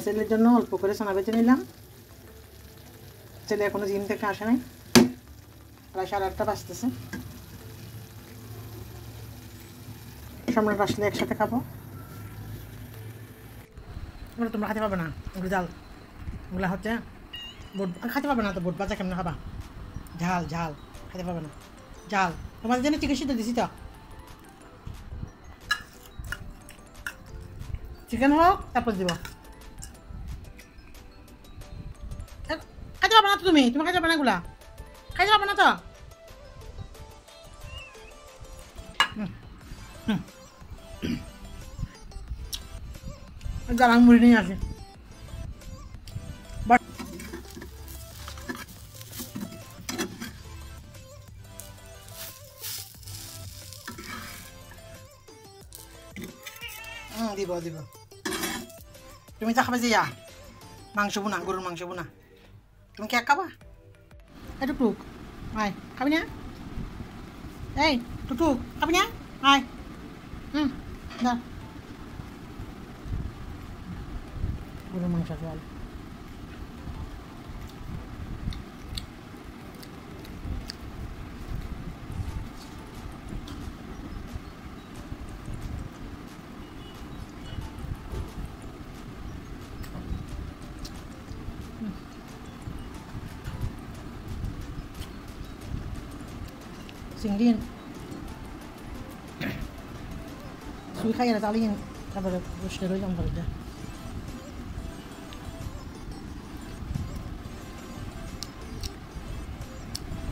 ছেলের জন্য অল্প করে সোনা বেঁচে নিলাম। ছেলে এখনো জিম থেকে আসে নাই, প্রায় 8:30 বাজতেছে। সম্রাট আসলে একসাথে খাবো। ওগুলো তোমরা খেতে পারবে না, ওগুলো জাল, ওগুলো হচ্ছে বোট খেতে পারবে না। তো বোট বাজা কেমন খাবা? ঝাল ঝাল খেতে পারবে না, ঝাল। তোমাদের জন্য চিকেন সিদ্ধ দিছি তো, চিকেন হোক তারপর দিব। খাইতে পারবে না তো তুমি, তুমি খাইতে পারবে না, এগুলা খাইতে পারবে না তো। জ্বালাং মুড়ি নিয়ে আসে। দিব দিব। তুমি তো খাবে যে মাংস বোনা, গরুর মাংস বোনা। তুমি কে খাবা? এই টুকটুক আয়, খাবি না? এই টুকটুক খাবি না? আয়, না গরুর মাংস জল। চিংড়ি সুই খাই না, তাহলে তারপরে বসে রইলাম বাড়িতে।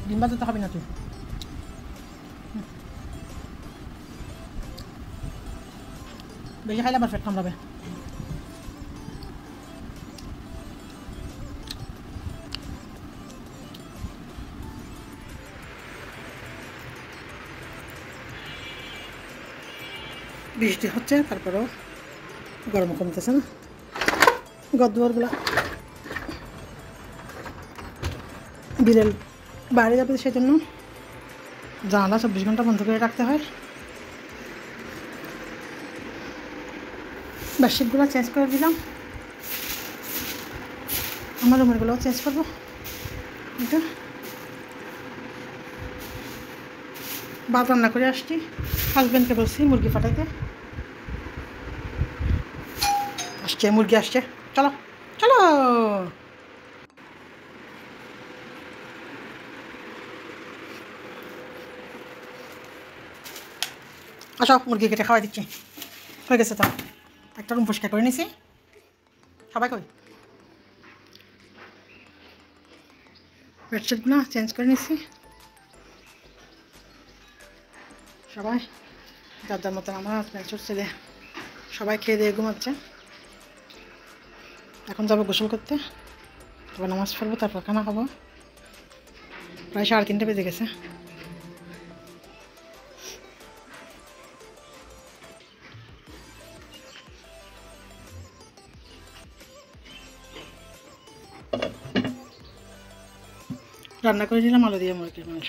ডিম ভাজা তো খাবি না তুই? বেশি খাইলে আবার পেট কামড়াবে। বৃষ্টি হচ্ছে, তারপরেও গরম কমতেছে না। গদ্দুয়ারগুলো বিড়াল বাইরে যাবে, সেজন্য জানালা 24 ঘন্টা বন্ধ করে রাখতে হয়। বেডশিটগুলো চেঞ্জ করে দিলাম, আমার রুমেরগুলোও চেঞ্জ করবো। এটা ভাত রান্না করে আসছি, হাজব্যান্ডকে বলছি মুরগি ফাটাইতে। আসছে মুরগি, আসছে, চলো চলো। আসো, মুরগি কেটে খাওয়াই দিচ্ছি। হয়ে গেছে তো, একটা রুম পরিষ্কার করে নিছি। সবাই কই? বেডশিটগুলো চেঞ্জ করে নিছি। সবাই যার যার মতন, আমার হাজব্যান্ড, ছোট ছেলে সবাই খেয়ে দিয়ে ঘুমাচ্ছে। এখন যাবো গোসল করতে, তারপর নামাজ পড়বো, তারপর খানা খাবো। প্রায় 3:30 বেজে গেছে। রান্না করে নিলাম আলু দিয়ে মুরগির মাংস।